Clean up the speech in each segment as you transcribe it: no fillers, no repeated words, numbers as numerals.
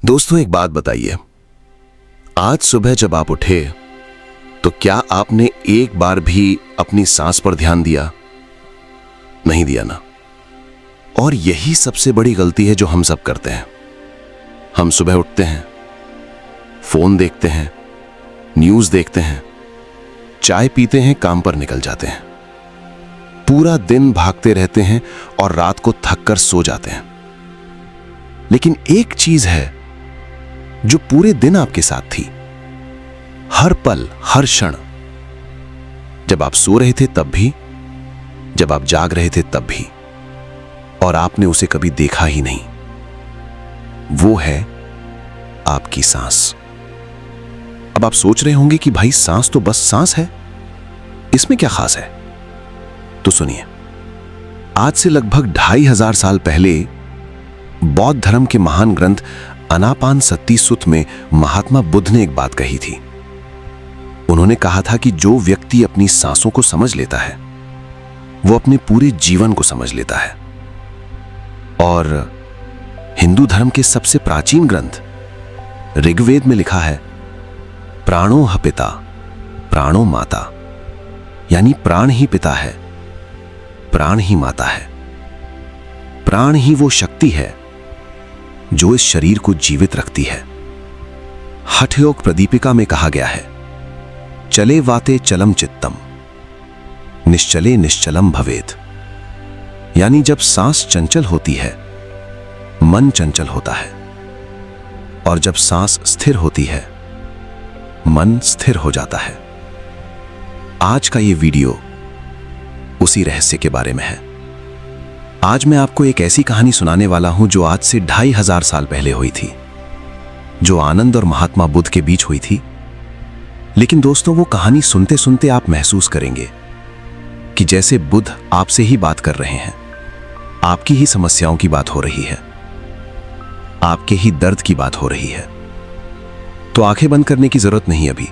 दोस्तों, एक बात बताइए, आज सुबह जब आप उठे तो क्या आपने एक बार भी अपनी सांस पर ध्यान दिया? नहीं दिया ना। और यही सबसे बड़ी गलती है जो हम सब करते हैं। हम सुबह उठते हैं, फोन देखते हैं, न्यूज़ देखते हैं, चाय पीते हैं, काम पर निकल जाते हैं, पूरा दिन भागते रहते हैं और रात को थक कर सो जाते हैं। लेकिन एक चीज है जो पूरे दिन आपके साथ थी, हर पल, हर क्षण। जब आप सो रहे थे तब भी, जब आप जाग रहे थे तब भी, और आपने उसे कभी देखा ही नहीं। वो है आपकी सांस। अब आप सोच रहे होंगे कि भाई सांस तो बस सांस है, इसमें क्या खास है? तो सुनिए, आज से लगभग 2500 साल पहले बौद्ध धर्म के महान ग्रंथ अनापानसति सुत्त में महात्मा बुद्ध ने एक बात कही थी। उन्होंने कहा था कि जो व्यक्ति अपनी सांसों को समझ लेता है वो अपने पूरे जीवन को समझ लेता है। और हिंदू धर्म के सबसे प्राचीन ग्रंथ ऋग्वेद में लिखा है, प्राणो ह पिता प्राणो माता, यानी प्राण ही पिता है, प्राण ही माता है। प्राण ही वो शक्ति है जो इस शरीर को जीवित रखती है। हठ योग प्रदीपिका में कहा गया है, चले वाते चलम चित्तम निश्चले निश्चलम भवेत्, यानी जब सांस चंचल होती है मन चंचल होता है, और जब सांस स्थिर होती है मन स्थिर हो जाता है। आज का ये वीडियो उसी रहस्य के बारे में है। आज मैं आपको एक ऐसी कहानी सुनाने वाला हूं जो आज से 2500 साल पहले हुई थी, जो आनंद और महात्मा बुद्ध के बीच हुई थी। लेकिन दोस्तों, वो कहानी सुनते सुनते आप महसूस करेंगे कि जैसे बुद्ध आपसे ही बात कर रहे हैं, आपकी ही समस्याओं की बात हो रही है, आपके ही दर्द की बात हो रही है। तो आंखें बंद करने की जरूरत नहीं, अभी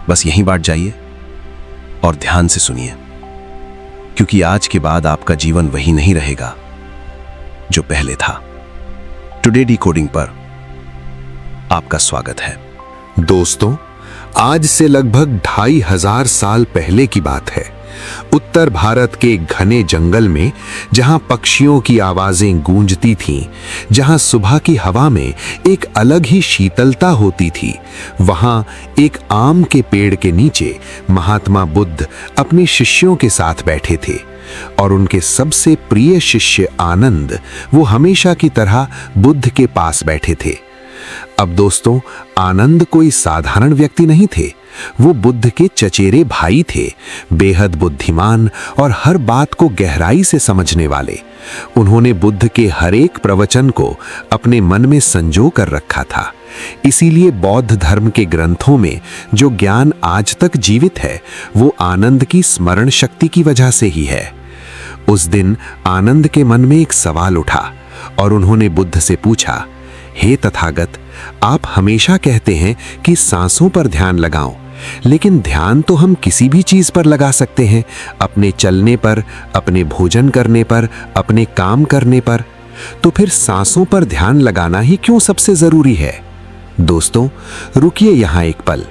बस यहीं बैठ जाइए और ध्यान से सुनिए, क्योंकि आज के बाद आपका जीवन वही नहीं रहेगा जो पहले था। टुडे डिकोडिंग पर आपका स्वागत है। दोस्तों, आज से लगभग 2500 साल पहले की बात है। उत्तर भारत के घने जंगल में, जहां पक्षियों की आवाजें गूंजती थीं, जहां सुबह की हवा में एक अलग ही शीतलता होती थी, वहां एक आम के पेड़ के नीचे महात्मा बुद्ध अपने शिष्यों के साथ बैठे थे। और उनके सबसे प्रिय शिष्य आनंद, वो हमेशा की तरह बुद्ध के पास बैठे थे। अब दोस्तों, आनंद कोई साधारण व्यक्ति नहीं थे, वो बुद्ध के चचेरे भाई थे, बेहद बुद्धिमान और हर बात को गहराई से समझने वाले। उन्होंने बुद्ध के हर एक प्रवचन को अपने मन में संजो कर रखा था। इसीलिए बौद्ध धर्म के ग्रंथों में जो ज्ञान आज तक जीवित है, वो आनंद की स्मरण शक्ति की वजह से ही है। उस दिन आनंद के मन में एक सवाल उठा और उन्होंने बुद्ध से पूछा, हे तथागत, आप हमेशा कहते हैं कि सांसों पर ध्यान लगाओ, लेकिन ध्यान तो हम किसी भी चीज पर लगा सकते हैं, अपने चलने पर, अपने भोजन करने पर, अपने काम करने पर। तो फिर सांसों पर ध्यान लगाना ही क्यों सबसे जरूरी है? दोस्तों, रुकिए यहां एक पल।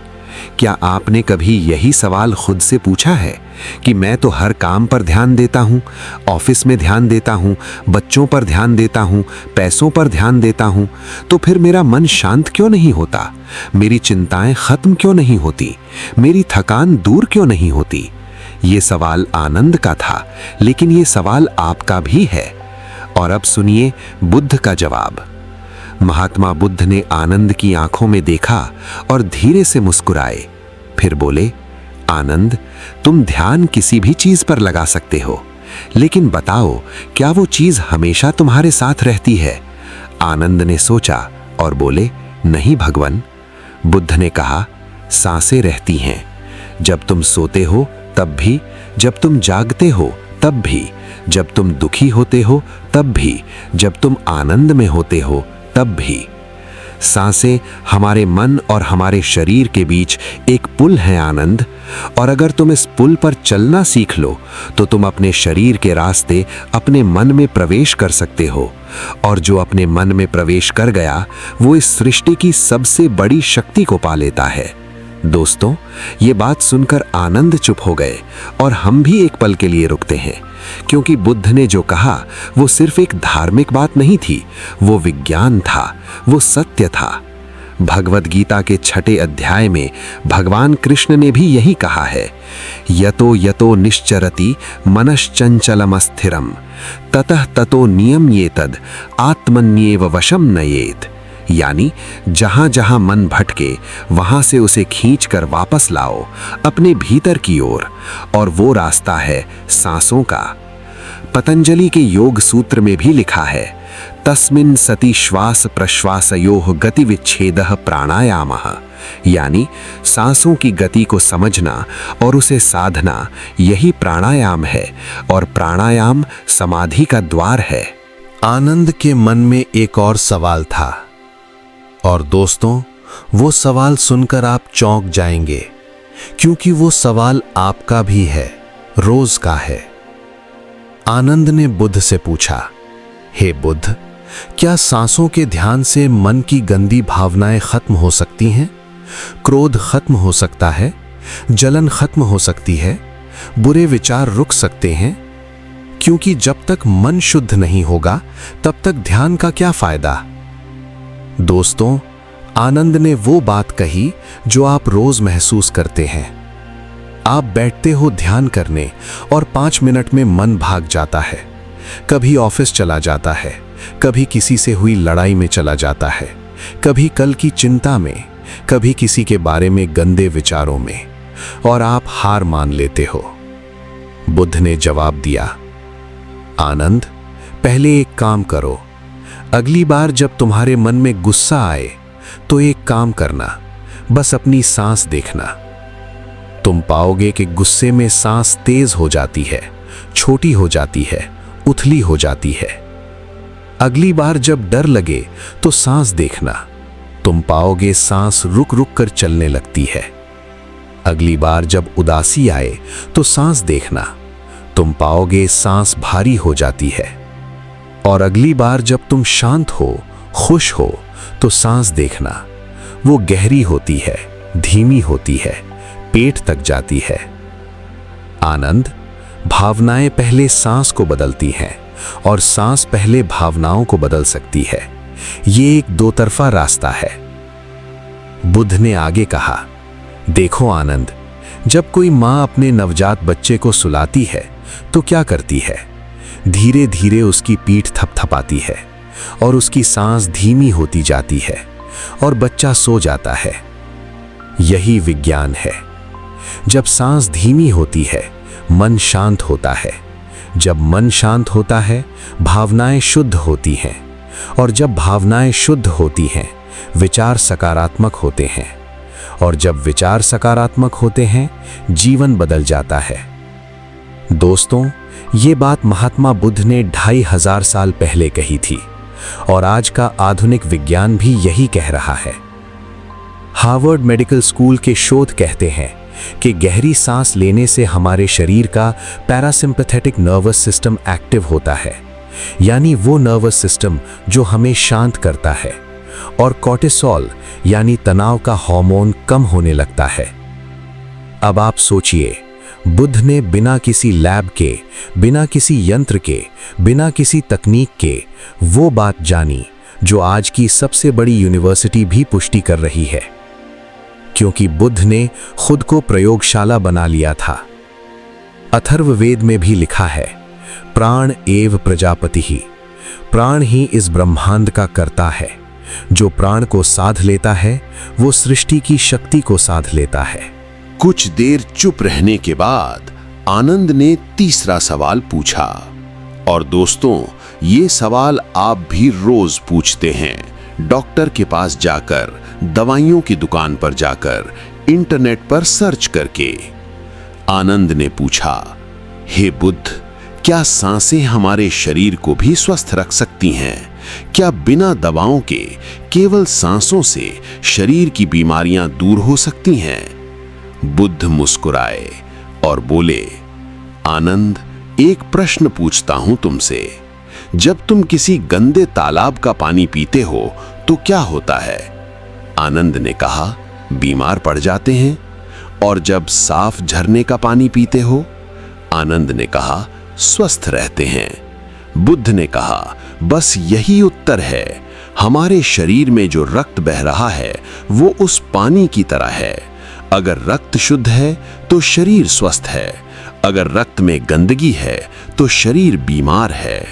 क्या आपने कभी यही सवाल खुद से पूछा है कि मैं तो हर काम पर ध्यान देता हूं, ऑफिस में ध्यान देता हूं, बच्चों पर ध्यान देता हूं, पैसों पर ध्यान देता हूं, तो फिर मेरा मन शांत क्यों नहीं होता? मेरी चिंताएं खत्म क्यों नहीं होती? मेरी थकान दूर क्यों नहीं होती? ये सवाल आनंद का था, लेकिन ये सवाल आपका भी है। और अब सुनिए बुद्ध का जवाब। महात्मा बुद्ध ने आनंद की आंखों में देखा और धीरे से मुस्कुराए, फिर बोले, आनंद, तुम ध्यान किसी भी चीज पर लगा सकते हो, लेकिन बताओ, क्या वो चीज हमेशा तुम्हारे साथ रहती है? आनंद ने सोचा और बोले, नहीं भगवान। बुद्ध ने कहा, सांसें रहती हैं, जब तुम सोते हो तब भी, जब तुम जागते हो तब भी, जब तुम दुखी होते हो तब भी, जब तुम आनंद में होते हो तब भी। सांसें हमारे मन और हमारे शरीर के बीच एक पुल है आनंद, और अगर तुम इस पुल पर चलना सीख लो तो तुम अपने शरीर के रास्ते अपने मन में प्रवेश कर सकते हो, और जो अपने मन में प्रवेश कर गया वो इस सृष्टि की सबसे बड़ी शक्ति को पा लेता है। दोस्तों, ये बात सुनकर आनंद चुप हो गए और हम भी एक पल के लिए रुकते हैं, क्योंकि बुद्ध ने जो कहा वो सिर्फ एक धार्मिक बात नहीं थी, वो विज्ञान था, वो सत्य था। भगवद गीता के 6 अध्याय में भगवान कृष्ण ने भी यही कहा है, यतो यतो निश्चरति मनश्चंचलमस्थिरम ततः ततो नियम्येतद आत्मन्येव वशम नयेत। यानी जहां जहां मन भटके वहां से उसे खींचकर वापस लाओ अपने भीतर की ओर, और वो रास्ता है सांसों का। पतंजलि के योग सूत्र में भी लिखा है, तस्मिन् सति श्वास प्रश्वासयोः गति विच्छेदः प्राणायामः। यानी सांसों की गति को समझना और उसे साधना, यही प्राणायाम है, और प्राणायाम समाधि का द्वार है। आनंद के मन में एक और सवाल था, और दोस्तों, वो सवाल सुनकर आप चौंक जाएंगे, क्योंकि वो सवाल आपका भी है, रोज का है। आनंद ने बुद्ध से पूछा, हे बुद्ध, क्या सांसों के ध्यान से मन की गंदी भावनाएं खत्म हो सकती हैं? क्रोध खत्म हो सकता है? जलन खत्म हो सकती है? बुरे विचार रुक सकते हैं? क्योंकि जब तक मन शुद्ध नहीं होगा तब तक ध्यान का क्या फायदा। दोस्तों, आनंद ने वो बात कही जो आप रोज महसूस करते हैं। आप बैठते हो ध्यान करने और 5 मिनट में मन भाग जाता है, कभी ऑफिस चला जाता है, कभी किसी से हुई लड़ाई में चला जाता है, कभी कल की चिंता में, कभी किसी के बारे में गंदे विचारों में, और आप हार मान लेते हो। बुद्ध ने जवाब दिया, आनंद, पहले एक काम करो, अगली बार जब तुम्हारे मन में गुस्सा आए तो एक काम करना, बस अपनी सांस देखना। तुम पाओगे कि गुस्से में सांस तेज हो जाती है, छोटी हो जाती है, उथली हो जाती है। अगली बार जब डर लगे तो सांस देखना, तुम पाओगे सांस रुक रुक कर चलने लगती है। अगली बार जब उदासी आए तो सांस देखना, तुम पाओगे सांस भारी हो जाती है। और अगली बार जब तुम शांत हो, खुश हो, तो सांस देखना, वो गहरी होती है, धीमी होती है, पेट तक जाती है। आनंद, भावनाएं पहले सांस को बदलती हैं और सांस पहले भावनाओं को बदल सकती है। ये एक दो तरफा रास्ता है। बुद्ध ने आगे कहा, देखो आनंद, जब कोई मां अपने नवजात बच्चे को सुलाती है तो क्या करती है? धीरे धीरे उसकी पीठ थपथपाती है और उसकी सांस धीमी होती जाती है और बच्चा सो जाता है। यही विज्ञान है। जब सांस धीमी होती है, मन शांत होता है। जब मन शांत होता है, भावनाएं शुद्ध होती हैं, और जब भावनाएं शुद्ध होती हैं, विचार सकारात्मक होते हैं, और जब विचार सकारात्मक होते हैं, जीवन बदल जाता है। दोस्तों, ये बात महात्मा बुद्ध ने 2500 साल पहले कही थी, और आज का आधुनिक विज्ञान भी यही कह रहा है। हार्वर्ड मेडिकल स्कूल के शोध कहते हैं कि गहरी सांस लेने से हमारे शरीर का पैरासिम्पैथेटिक नर्वस सिस्टम एक्टिव होता है, यानी वो नर्वस सिस्टम जो हमें शांत करता है, और कॉर्टिसोल यानी तनाव का हार्मोन कम होने लगता है। अब आप सोचिए, बुद्ध ने बिना किसी लैब के, बिना किसी यंत्र के, बिना किसी तकनीक के वो बात जानी जो आज की सबसे बड़ी यूनिवर्सिटी भी पुष्टि कर रही है, क्योंकि बुद्ध ने खुद को प्रयोगशाला बना लिया था। अथर्ववेद में भी लिखा है, प्राण एव प्रजापति ही, प्राण ही इस ब्रह्मांड का कर्ता है। जो प्राण को साध लेता है वो सृष्टि की शक्ति को साध लेता है। कुछ देर चुप रहने के बाद आनंद ने तीसरा सवाल पूछा, और दोस्तों, ये सवाल आप भी रोज पूछते हैं, डॉक्टर के पास जाकर, दवाइयों की दुकान पर जाकर, इंटरनेट पर सर्च करके। आनंद ने पूछा, हे बुद्ध, क्या सांसें हमारे शरीर को भी स्वस्थ रख सकती हैं? क्या बिना दवाओं के केवल सांसों से शरीर की बीमारियां दूर हो सकती हैं। बुद्ध मुस्कुराए और बोले, आनंद, एक प्रश्न पूछता हूं तुमसे। जब तुम किसी गंदे तालाब का पानी पीते हो तो क्या होता है? आनंद ने कहा, बीमार पड़ जाते हैं। और जब साफ झरने का पानी पीते हो? आनंद ने कहा, स्वस्थ रहते हैं। बुद्ध ने कहा, बस यही उत्तर है। हमारे शरीर में जो रक्त बह रहा है वो उस पानी की तरह है। अगर रक्त शुद्ध है तो शरीर स्वस्थ है, अगर रक्त में गंदगी है तो शरीर बीमार है।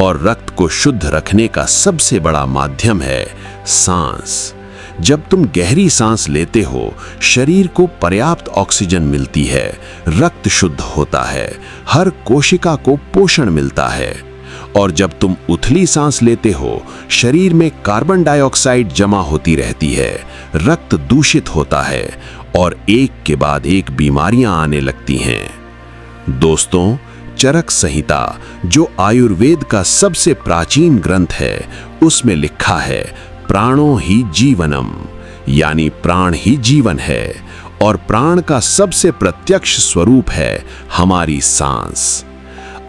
और रक्त को शुद्ध रखने का सबसे बड़ा माध्यम है सांस। जब तुम गहरी सांस लेते हो, शरीर को पर्याप्त ऑक्सीजन मिलती है, रक्त शुद्ध होता है, हर कोशिका को पोषण मिलता है। और जब तुम उथली सांस लेते हो, शरीर में कार्बन डाइऑक्साइड जमा होती रहती है, रक्त दूषित होता है और एक के बाद एक बीमारियां आने लगती हैं। दोस्तों, चरक संहिता, जो आयुर्वेद का सबसे प्राचीन ग्रंथ है, उसमें लिखा है, प्राणो ही जीवनम, यानी प्राण ही जीवन है। और प्राण का सबसे प्रत्यक्ष स्वरूप है हमारी सांस।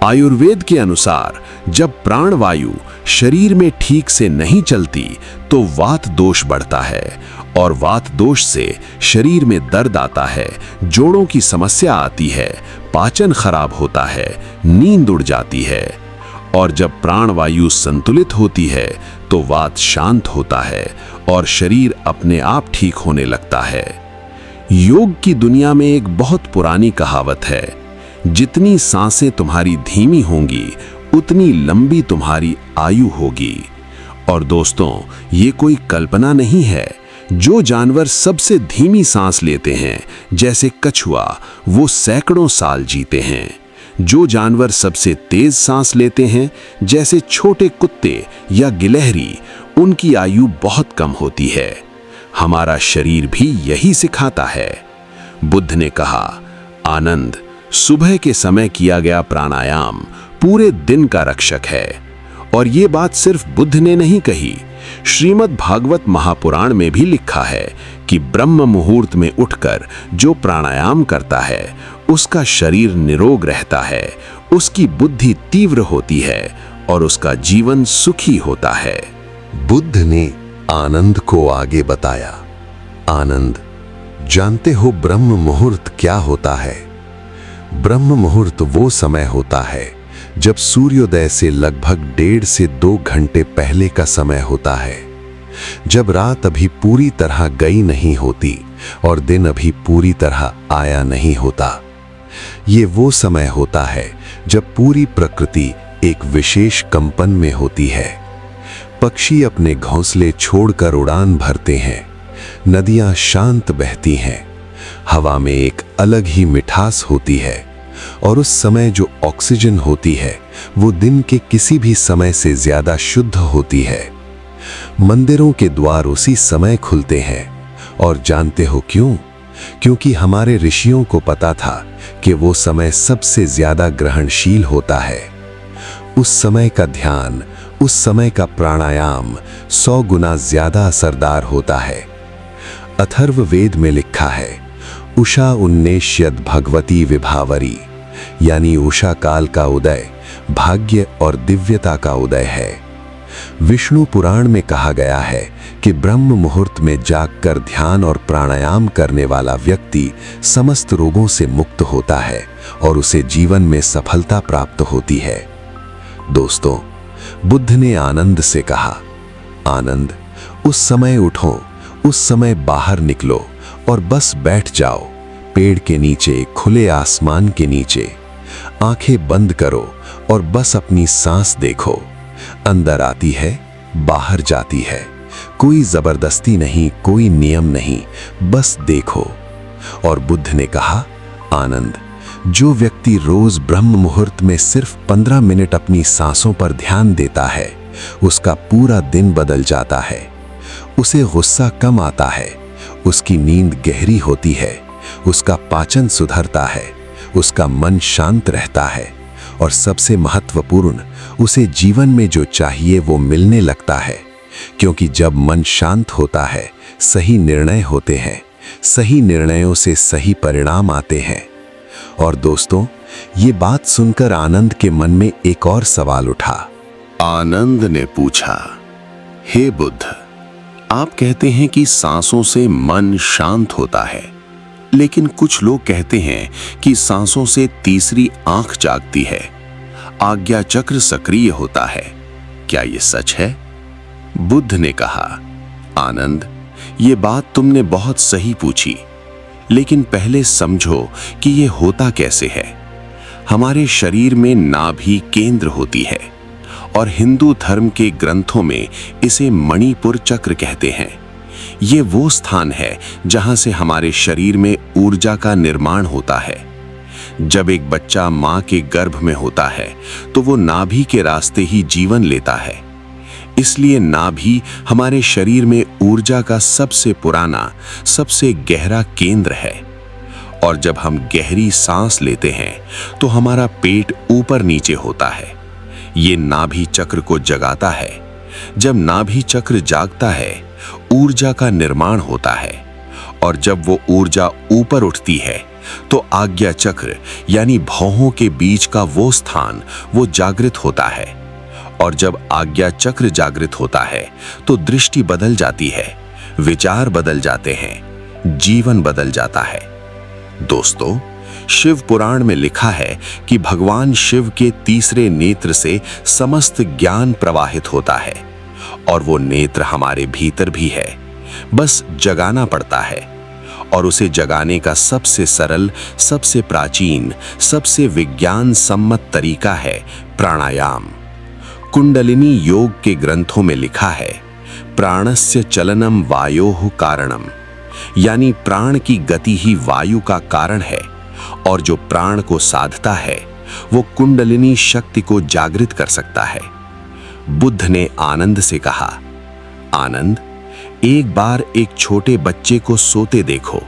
आयुर्वेद के अनुसार जब प्राणवायु शरीर में ठीक से नहीं चलती तो वात दोष बढ़ता है, और वात दोष से शरीर में दर्द आता है, जोड़ों की समस्या आती है, पाचन खराब होता है, नींद उड़ जाती है। और जब प्राणवायु संतुलित होती है तो वात शांत होता है और शरीर अपने आप ठीक होने लगता है। योग की दुनिया में एक बहुत पुरानी कहावत है, जितनी सांसें तुम्हारी धीमी होंगी उतनी लंबी तुम्हारी आयु होगी। और दोस्तों, ये कोई कल्पना नहीं है। जो जानवर सबसे धीमी सांस लेते हैं, जैसे कछुआ, वो सैकड़ों साल जीते हैं। जो जानवर सबसे तेज सांस लेते हैं, जैसे छोटे कुत्ते या गिलहरी, उनकी आयु बहुत कम होती है। हमारा शरीर भी यही सिखाता है। बुद्ध ने कहा, आनंद, सुबह के समय किया गया प्राणायाम पूरे दिन का रक्षक है। और ये बात सिर्फ बुद्ध ने नहीं कही, श्रीमद् भागवत महापुराण में भी लिखा है कि ब्रह्म मुहूर्त में उठकर जो प्राणायाम करता है, उसका शरीर निरोग रहता है, उसकी बुद्धि तीव्र होती है और उसका जीवन सुखी होता है। बुद्ध ने आनंद को आगे बताया, आनंद, जानते हो ब्रह्म मुहूर्त क्या होता है? ब्रह्म मुहूर्त वो समय होता है जब सूर्योदय से लगभग 1.5 से 2 घंटे पहले का समय होता है, जब रात अभी पूरी तरह गई नहीं होती और दिन अभी पूरी तरह आया नहीं होता। ये वो समय होता है जब पूरी प्रकृति एक विशेष कंपन में होती है। पक्षी अपने घोंसले छोड़कर उड़ान भरते हैं, नदियां शांत बहती हैं, हवा में एक अलग ही मिठास होती है, और उस समय जो ऑक्सीजन होती है वो दिन के किसी भी समय से ज्यादा शुद्ध होती है। मंदिरों के द्वार उसी समय खुलते हैं, और जानते हो क्यों? क्योंकि हमारे ऋषियों को पता था कि वो समय सबसे ज्यादा ग्रहणशील होता है। उस समय का ध्यान, उस समय का प्राणायाम 100 गुना ज्यादा असरदार होता है। अथर्ववेद में लिखा है, उषा उन्नेष्यद भगवती विभावरी, यानी उषा काल का उदय भाग्य और दिव्यता का उदय है। विष्णु पुराण में कहा गया है कि ब्रह्म मुहूर्त में जागकर ध्यान और प्राणायाम करने वाला व्यक्ति समस्त रोगों से मुक्त होता है और उसे जीवन में सफलता प्राप्त होती है। दोस्तों, बुद्ध ने आनंद से कहा, आनंद, उस समय उठो, उस समय बाहर निकलो और बस बैठ जाओ, पेड़ के नीचे, खुले आसमान के नीचे। आंखें बंद करो और बस अपनी सांस देखो, अंदर आती है, बाहर जाती है। कोई जबरदस्ती नहीं, कोई नियम नहीं, बस देखो। और बुद्ध ने कहा, आनंद, जो व्यक्ति रोज ब्रह्म मुहूर्त में सिर्फ 15 मिनट अपनी सांसों पर ध्यान देता है, उसका पूरा दिन बदल जाता है। उसे गुस्सा कम आता है, उसकी नींद गहरी होती है, उसका पाचन सुधरता है, उसका मन शांत रहता है, और सबसे महत्वपूर्ण, उसे जीवन में जो चाहिए वो मिलने लगता है। क्योंकि जब मन शांत होता है सही निर्णय होते हैं, सही निर्णयों से सही परिणाम आते हैं। और दोस्तों, ये बात सुनकर आनंद के मन में एक और सवाल उठा। आनंद ने पूछा, हे बुद्ध, आप कहते हैं कि सांसों से मन शांत होता है, लेकिन कुछ लोग कहते हैं कि सांसों से तीसरी आंख जागती है, आज्ञा चक्र सक्रिय होता है। क्या यह सच है? बुद्ध ने कहा, आनंद, ये बात तुमने बहुत सही पूछी, लेकिन पहले समझो कि यह होता कैसे है। हमारे शरीर में नाभि केंद्र होती है और हिंदू धर्म के ग्रंथों में इसे मणिपुर चक्र कहते हैं। ये वो स्थान है जहां से हमारे शरीर में ऊर्जा का निर्माण होता है। जब एक बच्चा मां के गर्भ में होता है तो वो नाभि के रास्ते ही जीवन लेता है। इसलिए नाभि हमारे शरीर में ऊर्जा का सबसे पुराना, सबसे गहरा केंद्र है। और जब हम गहरी सांस लेते हैं तो हमारा पेट ऊपर नीचे होता है। ये नाभि चक्र को जगाता है। जब नाभि चक्र जागता है, ऊर्जा का निर्माण होता है, और जब वो ऊर्जा ऊपर उठती है तो आज्ञा चक्र यानी भौहों के बीच का वो स्थान वो जागृत होता है। और जब आज्ञा चक्र जागृत होता है तो दृष्टि बदल जाती है, विचार बदल जाते हैं, जीवन बदल जाता है। दोस्तों, शिव पुराण में लिखा है कि भगवान शिव के तीसरे नेत्र से समस्त ज्ञान प्रवाहित होता है, और वो नेत्र हमारे भीतर भी है, बस जगाना पड़ता है। और उसे जगाने का सबसे सरल, सबसे प्राचीन, सबसे विज्ञान सम्मत तरीका है प्राणायाम। कुंडलिनी योग के ग्रंथों में लिखा है, प्राणस्य चलनम वायोः कारणम, यानी प्राण की गति ही वायु का कारण है, और जो प्राण को साधता है वो कुंडलिनी शक्ति को जागृत कर सकता है। बुद्ध ने आनंद से कहा, आनंद, एक बार एक छोटे बच्चे को सोते देखो,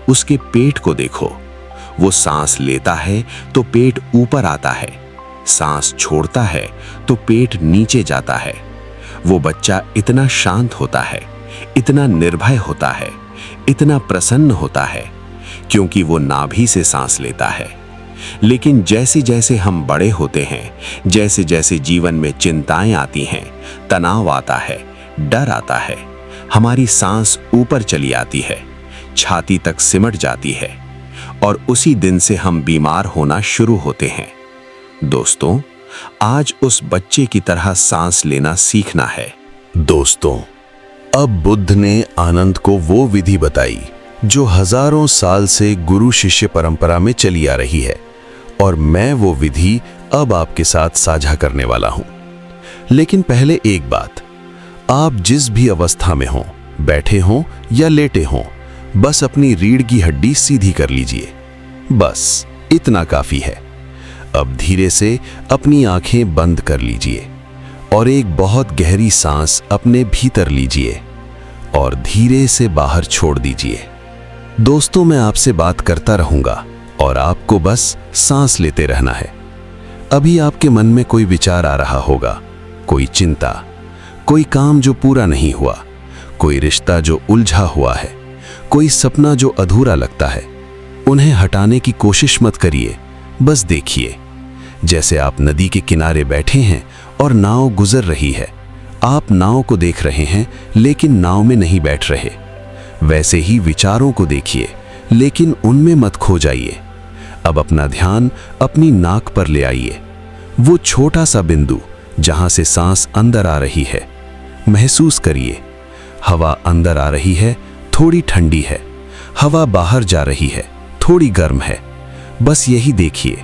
उसके पेट को देखो। वो सांस लेता है तो पेट ऊपर आता है, सांस छोड़ता है तो पेट नीचे जाता है। वो बच्चा इतना शांत होता है, इतना निर्भय होता है, इतना प्रसन्न होता है, क्योंकि वो नाभि से सांस लेता है। लेकिन जैसे जैसे हम बड़े होते हैं, जैसे जैसे जीवन में चिंताएं आती हैं, तनाव आता है, डर आता है, हमारी सांस ऊपर चली आती है, छाती तक सिमट जाती है, और उसी दिन से हम बीमार होना शुरू होते हैं। दोस्तों, आज उस बच्चे की तरह सांस लेना सीखना है। दोस्तों, अब बुद्ध ने आनंद को वो विधि बताई जो हजारों साल से गुरु शिष्य परंपरा में चली आ रही है, और मैं वो विधि अब आपके साथ साझा करने वाला हूं। लेकिन पहले एक बात, आप जिस भी अवस्था में हों, बैठे हों या लेटे हों, बस अपनी रीढ़ की हड्डी सीधी कर लीजिए। बस इतना काफी है। अब धीरे से अपनी आंखें बंद कर लीजिए और एक बहुत गहरी सांस अपने भीतर लीजिए और धीरे से बाहर छोड़ दीजिए। दोस्तों, मैं आपसे बात करता रहूंगा और आपको बस सांस लेते रहना है। अभी आपके मन में कोई विचार आ रहा होगा, कोई चिंता, कोई काम जो पूरा नहीं हुआ, कोई रिश्ता जो उलझा हुआ है, कोई सपना जो अधूरा लगता है। उन्हें हटाने की कोशिश मत करिए, बस देखिए। जैसे आप नदी के किनारे बैठे हैं और नाव गुजर रही है, आप नाव को देख रहे हैं लेकिन नाव में नहीं बैठ रहे। वैसे ही विचारों को देखिए, लेकिन उनमें मत खो जाइए। अब अपना ध्यान अपनी नाक पर ले आइए, वो छोटा सा बिंदु जहां से सांस अंदर आ रही है। महसूस करिए, हवा अंदर आ रही है, थोड़ी ठंडी है, हवा बाहर जा रही है, थोड़ी गर्म है। बस यही देखिए,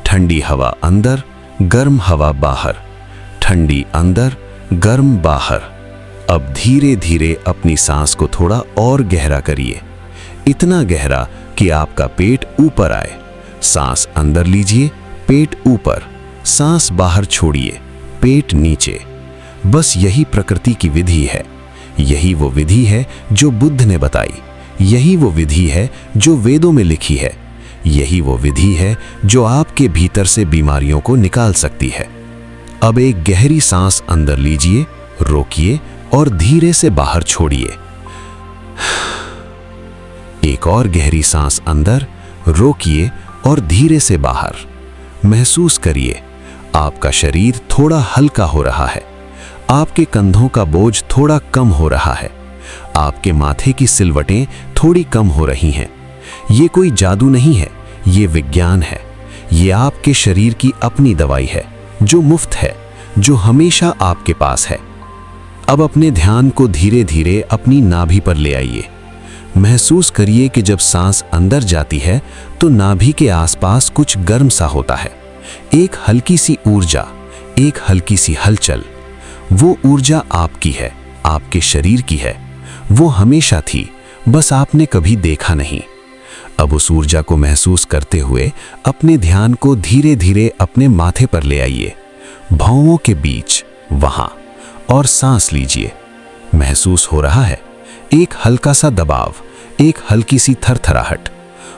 ठंडी हवा अंदर, गर्म हवा बाहर, ठंडी अंदर, गर्म बाहर। अब धीरे धीरे अपनी सांस को थोड़ा और गहरा करिए, इतना गहरा कि आपका पेट ऊपर आए। सांस अंदर लीजिए, पेट ऊपर, सांस बाहर छोड़िए, पेट नीचे। बस यही प्रकृति की विधि है। यही वो विधि है जो बुद्ध ने बताई। यही वो विधि है जो वेदों में लिखी है। यही वो विधि है जो आपके भीतर से बीमारियों को निकाल सकती है। अब एक गहरी सांस अंदर लीजिए, रोकिए और धीरे से बाहर छोड़िए। एक और गहरी सांस अंदर रोकिए और धीरे से बाहर। महसूस करिए आपका शरीर थोड़ा हल्का हो रहा है, आपके कंधों का बोझ थोड़ा कम हो रहा है, आपके माथे की सिलवटें थोड़ी कम हो रही हैं। ये कोई जादू नहीं है, ये विज्ञान है। ये आपके शरीर की अपनी दवाई है, जो मुफ्त है, जो हमेशा आपके पास है। अब अपने ध्यान को धीरे धीरे अपनी नाभि पर ले आइए। महसूस करिए कि जब सांस अंदर जाती है तो नाभि के आसपास कुछ गर्म सा होता है, एक हल्की सी ऊर्जा, एक हल्की सी हलचल। वो ऊर्जा आपकी है, आपके शरीर की है। वो हमेशा थी, बस आपने कभी देखा नहीं। अब उस ऊर्जा को महसूस करते हुए अपने ध्यान को धीरे धीरे अपने माथे पर ले आइए, भौंहों के बीच वहां, और सांस लीजिए। महसूस हो रहा है एक हल्का सा दबाव, एक हल्की सी थरथराहट।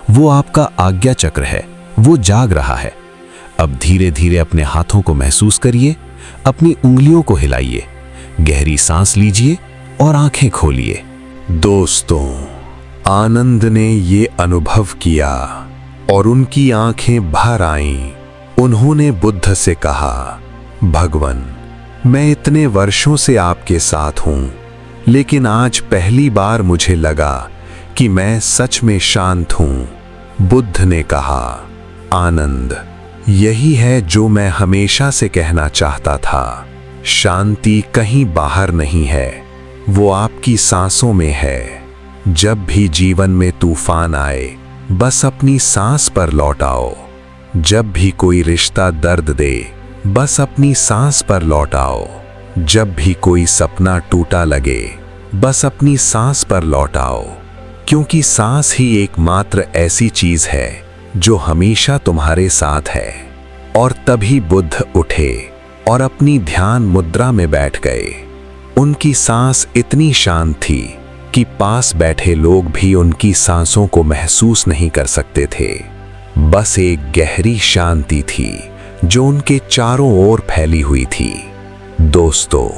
वो आपका आज्ञा चक्र है, वो जाग रहा है। अब धीरे धीरे अपने हाथों को महसूस करिए, अपनी उंगलियों को हिलाइए, गहरी सांस लीजिए और आंखें खोलिए। दोस्तों, आनंद ने ये अनुभव किया और उनकी आंखें भर आईं। उन्होंने बुद्ध से कहा, भगवान, मैं इतने वर्षों से आपके साथ हूं, लेकिन आज पहली बार मुझे लगा कि मैं सच में शांत हूं। बुद्ध ने कहा, आनंद, यही है जो मैं हमेशा से कहना चाहता था। शांति कहीं बाहर नहीं है, वो आपकी सांसों में है। जब भी जीवन में तूफान आए, बस अपनी सांस पर लौट आओ। जब भी कोई रिश्ता दर्द दे, बस अपनी सांस पर लौट आओ। जब भी कोई सपना टूटा लगे, बस अपनी सांस पर लौट आओ, क्योंकि सांस ही एकमात्र ऐसी चीज है जो हमेशा तुम्हारे साथ है। और तभी बुद्ध उठे और अपनी ध्यान मुद्रा में बैठ गए। उनकी सांस इतनी शांत थी कि पास बैठे लोग भी उनकी सांसों को महसूस नहीं कर सकते थे। बस एक गहरी शांति थी जो उनके चारों ओर फैली हुई थी। दोस्तों,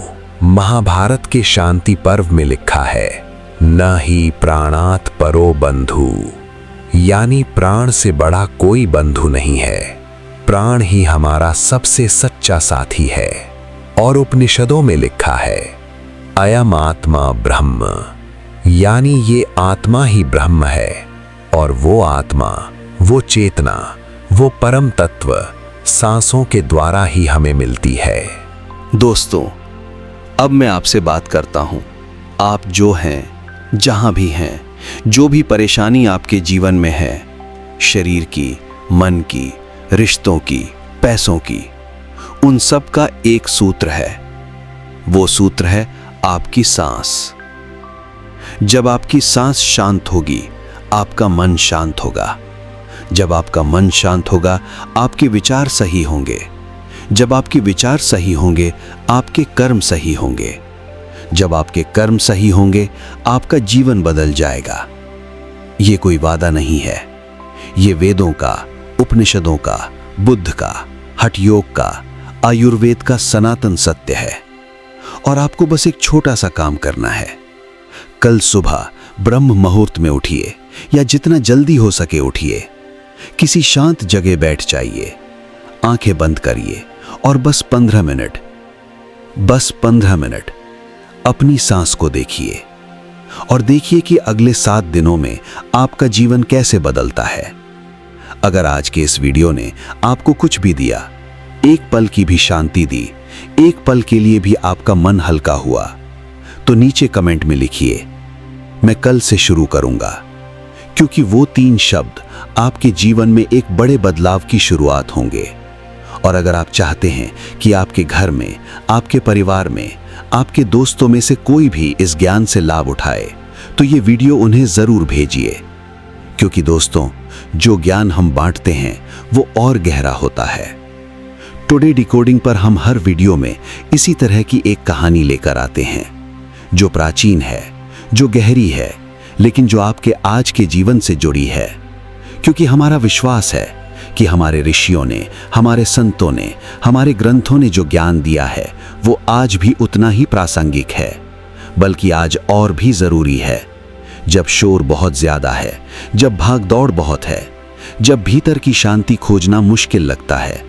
महाभारत के शांति पर्व में लिखा है, न ही प्राणात परो बंधु, यानी प्राण से बड़ा कोई बंधु नहीं है। प्राण ही हमारा सबसे सच्चा साथी है। और उपनिषदों में लिखा है, अयम आत्मा ब्रह्म, यानी ये आत्मा ही ब्रह्म है। और वो आत्मा, वो चेतना, वो परम तत्व सांसों के द्वारा ही हमें मिलती है। दोस्तों, अब मैं आपसे बात करता हूं। आप जो हैं, जहां भी हैं, जो भी परेशानी आपके जीवन में है, शरीर की, मन की, रिश्तों की, पैसों की, उन सब का एक सूत्र है। वो सूत्र है आपकी सांस। जब आपकी सांस शांत होगी, आपका मन शांत होगा। जब आपका मन शांत होगा, आपके विचार सही होंगे। जब आपके विचार सही होंगे, आपके कर्म सही होंगे। जब आपके कर्म सही होंगे, आपका जीवन बदल जाएगा। ये कोई वादा नहीं है, ये वेदों का, उपनिषदों का, बुद्ध का, हठ योग का, आयुर्वेद का सनातन सत्य है। और आपको बस एक छोटा सा काम करना है। कल सुबह ब्रह्म मुहूर्त में उठिए, या जितना जल्दी हो सके उठिए। किसी शांत जगह बैठ जाइए, आंखें बंद करिए और बस 15 मिनट अपनी सांस को देखिए। और देखिए कि अगले 7 दिनों में आपका जीवन कैसे बदलता है। अगर आज के इस वीडियो ने आपको कुछ भी दिया, एक पल की भी शांति दी, एक पल के लिए भी आपका मन हल्का हुआ, तो नीचे कमेंट में लिखिए, मैं कल से शुरू करूंगा। क्योंकि वो 3 शब्द आपके जीवन में एक बड़े बदलाव की शुरुआत होंगे। और अगर आप चाहते हैं कि आपके घर में, आपके परिवार में, आपके दोस्तों में से कोई भी इस ज्ञान से लाभ उठाए, तो ये वीडियो उन्हें जरूर भेजिए। क्योंकि दोस्तों, जो ज्ञान हम बांटते हैं वो और गहरा होता है। टुडे डिकोडिंग पर हम हर वीडियो में इसी तरह की एक कहानी लेकर आते हैं, जो प्राचीन है, जो गहरी है, लेकिन जो आपके आज के जीवन से जुड़ी है। क्योंकि हमारा विश्वास है कि हमारे ऋषियों ने, हमारे संतों ने, हमारे ग्रंथों ने जो ज्ञान दिया है वो आज भी उतना ही प्रासंगिक है। बल्कि आज और भी जरूरी है। जब शोर बहुत ज्यादा है, जब भाग दौड़ बहुत है, जब भीतर की शांति खोजना मुश्किल लगता है,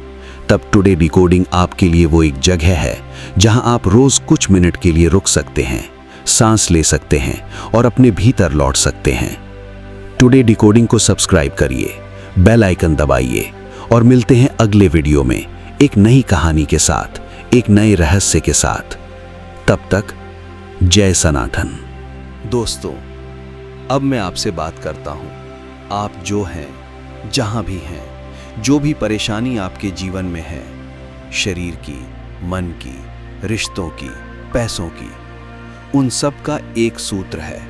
तब टुडे डिकोडिंग आपके लिए वो एक जगह है जहां आप रोज कुछ मिनट के लिए रुक सकते हैं, सांस ले सकते हैं और अपने भीतर लौट सकते हैं। टुडे डिकोडिंग को सब्सक्राइब करिए, बेल आइकन दबाइए और मिलते हैं अगले वीडियो में एक नई कहानी के साथ, एक नए रहस्य के साथ। तब तक जय सनातन। दोस्तों, अब मैं आपसे बात करता हूं। आप जो हैं, जहां भी हैं, जो भी परेशानी आपके जीवन में है, शरीर की, मन की, रिश्तों की, पैसों की, उन सब का एक सूत्र है।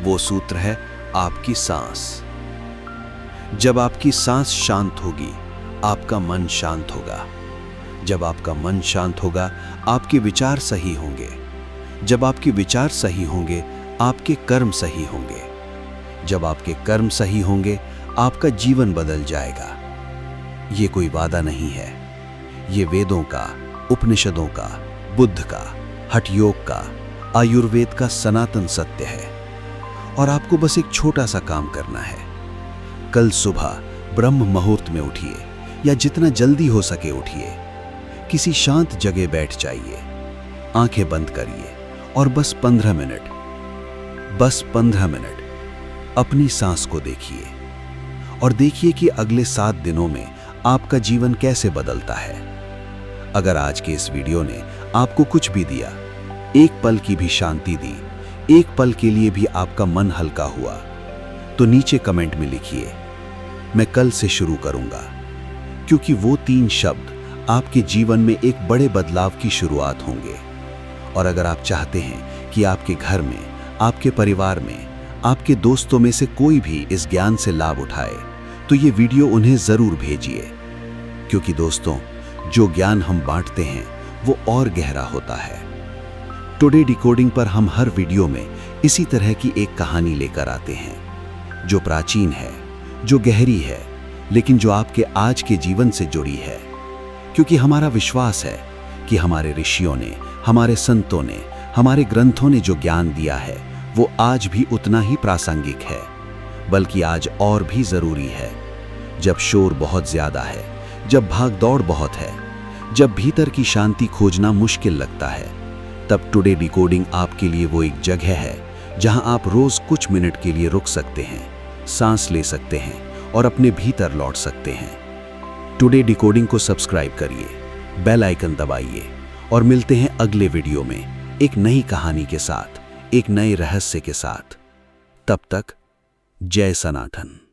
वो सूत्र है आपकी सांस। जब आपकी सांस शांत होगी, आपका मन शांत होगा। जब आपका मन शांत होगा, आपके विचार सही होंगे। जब आपके विचार सही होंगे, आपके कर्म सही होंगे। जब आपके कर्म सही होंगे, आपका जीवन बदल जाएगा। ये कोई वादा नहीं है, ये वेदों का, उपनिषदों का, बुद्ध का, हठ योग का, आयुर्वेद का सनातन सत्य है। और आपको बस एक छोटा सा काम करना है। कल सुबह ब्रह्म मुहूर्त में उठिए, या जितना जल्दी हो सके उठिए। किसी शांत जगह बैठ जाइए, आंखें बंद करिए और बस 15 मिनट अपनी सांस को देखिए और देखिए कि अगले 7 दिनों में आपका जीवन कैसे बदलता है। अगर आज के इस वीडियो ने आपको कुछ भी दिया, एक पल की भी शांति दी, एक पल के लिए भी आपका मन हल्का हुआ, तो नीचे कमेंट में लिखिए, मैं कल से शुरू करूंगा। क्योंकि वो 3 शब्द आपके जीवन में एक बड़े बदलाव की शुरुआत होंगे। और अगर आप चाहते हैं कि आपके घर में, आपके परिवार में, आपके दोस्तों में से कोई भी इस ज्ञान से लाभ उठाए, तो ये वीडियो उन्हें जरूर भेजिए। क्योंकि दोस्तों, जो ज्ञान हम बांटते हैं वो और गहरा होता है। टुडे डिकोडिंग पर हम हर वीडियो में इसी तरह की एक कहानी लेकर आते हैं, जो प्राचीन है, जो गहरी है, लेकिन जो आपके आज के जीवन से जुड़ी है। क्योंकि हमारा विश्वास है कि हमारे ऋषियों ने, हमारे संतों ने, हमारे ग्रंथों ने जो ज्ञान दिया है वो आज भी उतना ही प्रासंगिक है, बल्कि आज और भी जरूरी है। जब शोर बहुत ज्यादा है, जब भाग दौड़ बहुत है, जब भीतर की शांति खोजना मुश्किल लगता है, तब टुडे डिकोडिंग आपके लिए वो एक जगह है जहां आप रोज कुछ मिनट के लिए रुक सकते हैं, सांस ले सकते हैं और अपने भीतर लौट सकते हैं। टुडे डिकोडिंग को सब्सक्राइब करिए, बेल आइकन दबाइए और मिलते हैं अगले वीडियो में एक नई कहानी के साथ, एक नए रहस्य के साथ। तब तक जय सनातन।